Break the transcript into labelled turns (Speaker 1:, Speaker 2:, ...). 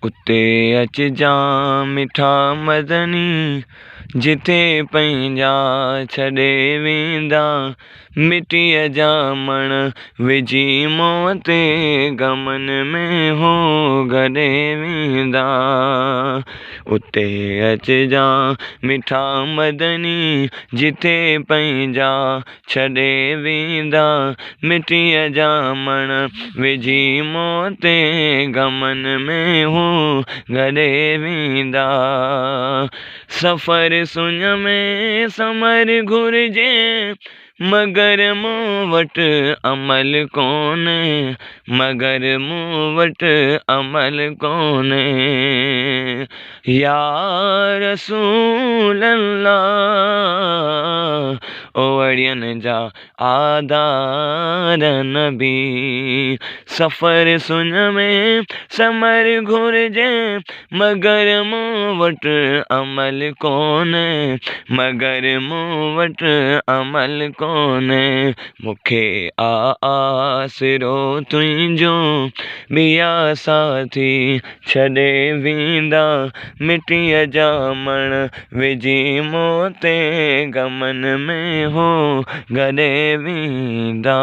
Speaker 1: उते अचिजां मिठा मदनी, जिथे पंहिंजा छॾे वेंदा। मिटीअ जा मण विझी मुंहं ते गमन में हो गॾे वेंदा। उते अचिजां मिठा मदनी, जिथे पंहिंजा छॾे वेंदा। मिटीअ जा मण विझी मुंहं ते गमन में हो गॾे वेंदा। सफ़र सुञ में समर घुरिजे, मगर मूं वटि अमल कोन्हे। मगर मूं वटि अमल कोन्हे। या रसूल अल्लाह, ओ अड़ियनि जा आधार नबी। सफ़र सुञ में समर घुरिजे, मगर मूं वटि अमल कोन्हे। मगर मूं वटि अमल कोन्हे। मूंखे आसरो तुंहिंजो, ॿिया साथी छॾे वेंदा। मिटीअ जा मण विझी मुंहं ते गमन में हो गॾे वेंदा।